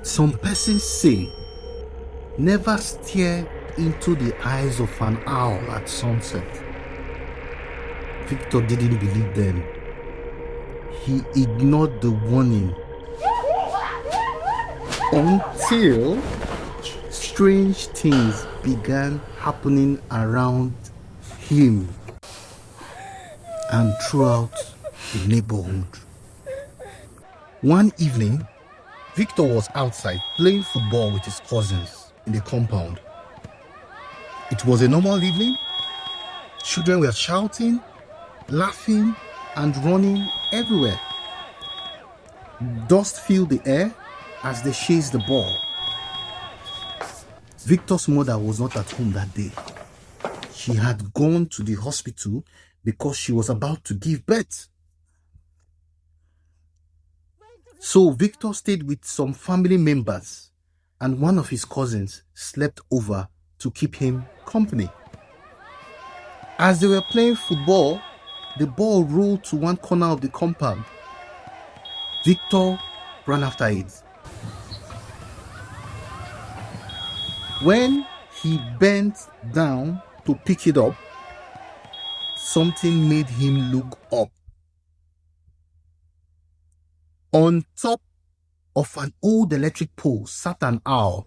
Some persons say, never stare into the eyes of an owl at sunset. Victor didn't believe them. He ignored the warning until strange things began happening around him and throughout the neighborhood. One evening, Victor was outside playing football with his cousins in the compound. It was a normal evening. Children were shouting, laughing, and running everywhere. Dust filled the air as they chased the ball. Victor's mother was not at home that day. She had gone to the hospital because she was about to give birth. So Victor stayed with some family members, and one of his cousins slept over to keep him company. As they were playing football, the ball rolled to one corner of the compound. Victor ran after it. When he bent down to pick it up, something made him look up. On top of an old electric pole sat an owl.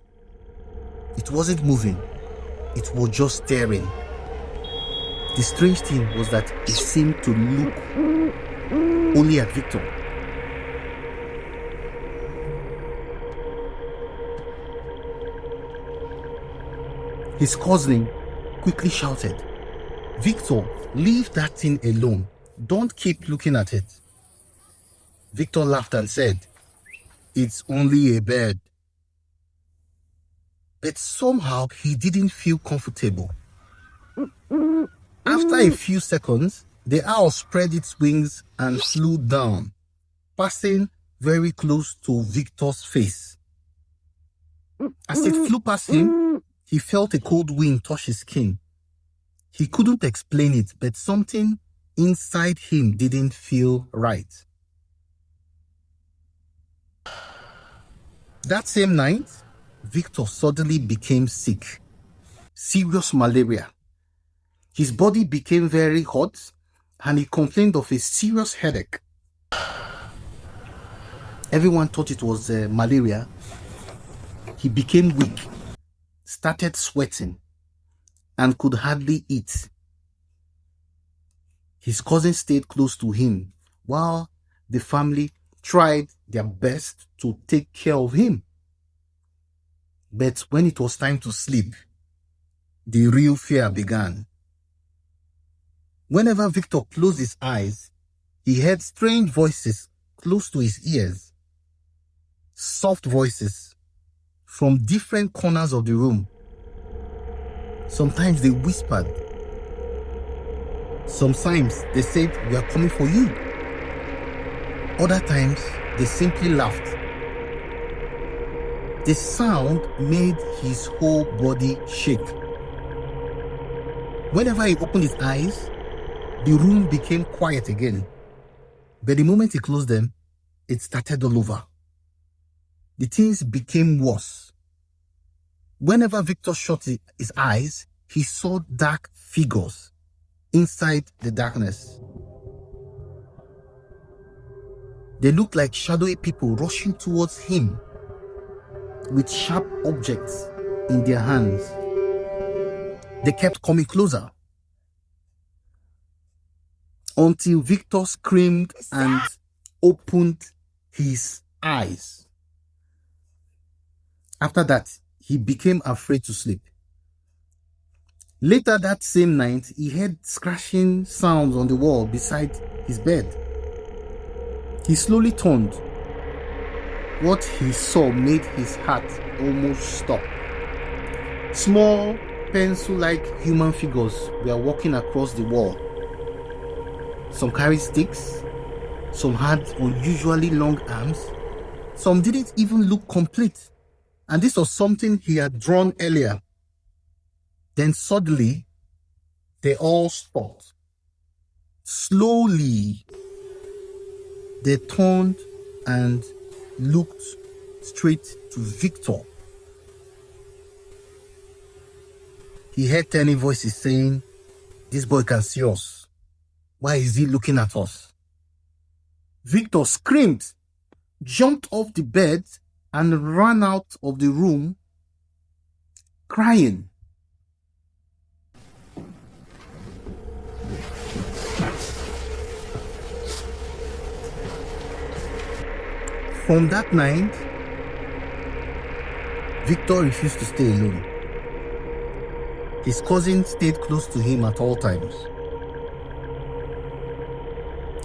It wasn't moving. It was just staring. The strange thing was that it seemed to look only at Victor. His cousin quickly shouted, "Victor, leave that thing alone. Don't keep looking at it." Victor laughed and said, "It's only a bird." But somehow he didn't feel comfortable. After a few seconds, the owl spread its wings and flew down, passing very close to Victor's face. As it flew past him, he felt a cold wind touch his skin. He couldn't explain it, but something inside him didn't feel right. That same night, Victor suddenly became sick. Serious malaria. His body became very hot and he complained of a serious headache. Everyone thought it was malaria. He became weak, started sweating, and could hardly eat. His cousin stayed close to him while the family tried their best to take care of him. But when it was time to sleep, the real fear began. Whenever Victor closed his eyes, he heard strange voices close to his ears. Soft voices from different corners of the room. Sometimes they whispered. Sometimes they said, "We are coming for you." Other times, they simply laughed. The sound made his whole body shake. Whenever he opened his eyes, the room became quiet again. But the moment he closed them, it started all over. The things became worse. Whenever Victor shut his eyes, he saw dark figures inside the darkness. They looked like shadowy people rushing towards him with sharp objects in their hands. They kept coming closer until Victor screamed and opened his eyes. After that, he became afraid to sleep. Later that same night, he heard scratching sounds on the wall beside his bed. He slowly turned. What he saw made his heart almost stop. Small, pencil-like human figures were walking across the wall. Some carried sticks, some had unusually long arms, some didn't even look complete. And this was something he had drawn earlier. Then suddenly, they all stopped. Slowly, they turned and looked straight to Victor. He heard tiny voices saying, "This boy can see us. Why is he looking at us?" Victor screamed, jumped off the bed, and ran out of the room crying. From that night, Victor refused to stay alone. His cousin stayed close to him at all times.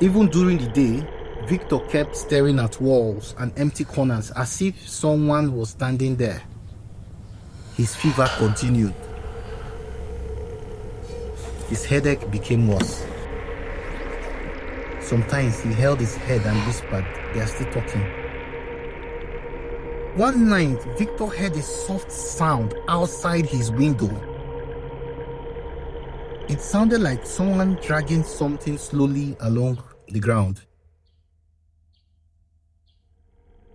Even during the day, Victor kept staring at walls and empty corners as if someone was standing there. His fever continued. His headache became worse. Sometimes he held his head and whispered, "They are still talking." One night, Victor heard a soft sound outside his window. It sounded like someone dragging something slowly along the ground.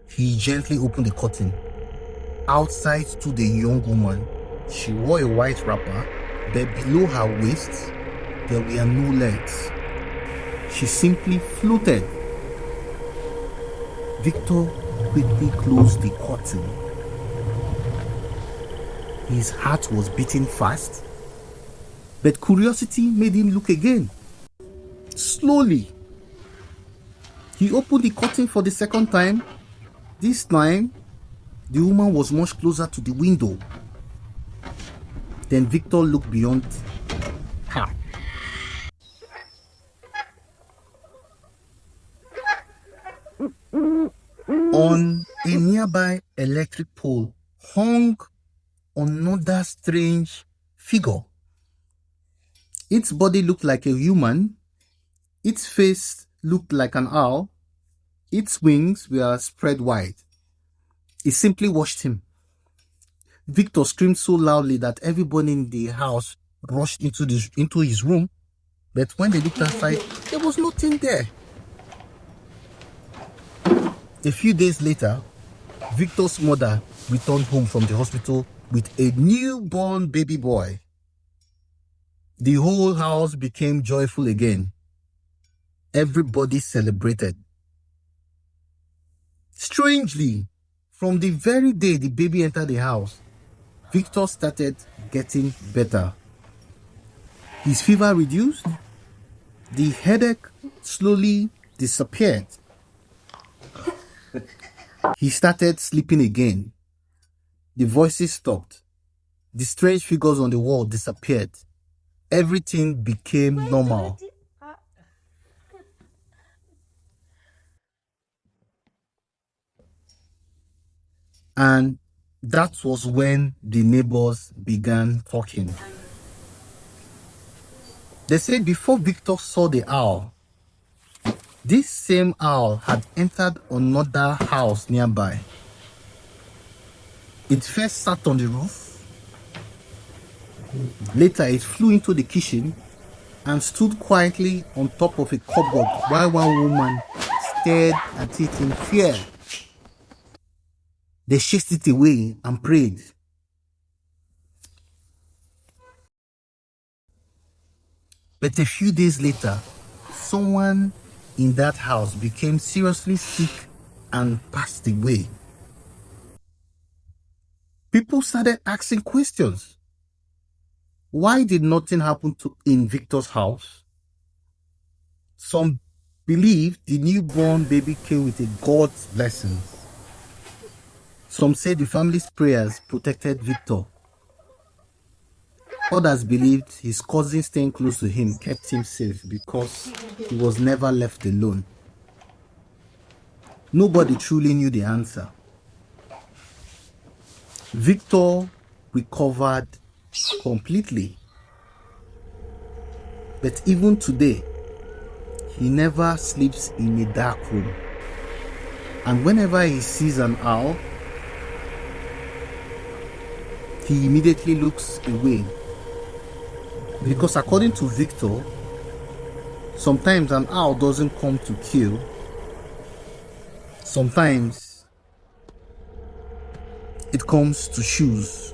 He gently opened the curtain. Outside stood a young woman. She wore a white wrapper, but below her waist, there were no legs. She simply floated. Victor quickly closed the curtain. His heart was beating fast, but curiosity made him look again. Slowly, he opened the curtain for the second time. This time, the woman was much closer to the window. Then Victor looked beyond her. On a nearby electric pole hung another strange figure. Its body looked like a human. Its face looked like an owl. Its wings were spread wide. It simply watched him. Victor screamed so loudly that everybody in the house rushed into his room. But when they looked outside, there was nothing there. A few days later, Victor's mother returned home from the hospital with a newborn baby boy. The whole house became joyful again. Everybody celebrated. Strangely, from the very day the baby entered the house, Victor started getting better. His fever reduced. The headache slowly disappeared. He started sleeping again. The voices stopped. The strange figures on the wall disappeared. Everything became normal. And that was when the neighbors began talking. They said before Victor saw the owl, this same owl had entered another house nearby. It first sat on the roof. Later, it flew into the kitchen and stood quietly on top of a cupboard while one woman stared at it in fear. They chased it away and prayed. But a few days later, someone in that house became seriously sick and passed away. People started asking questions. Why did nothing happen in Victor's house? Some believed the newborn baby came with a God's blessing. Some said the family's prayers protected Victor. Others believed his cousin staying close to him kept him safe because he was never left alone. Nobody truly knew the answer. Victor recovered completely. But even today, he never sleeps in a dark room. And whenever he sees an owl, he immediately looks away. Because according to Victor, sometimes an owl doesn't come to kill. Sometimes it comes to shoes.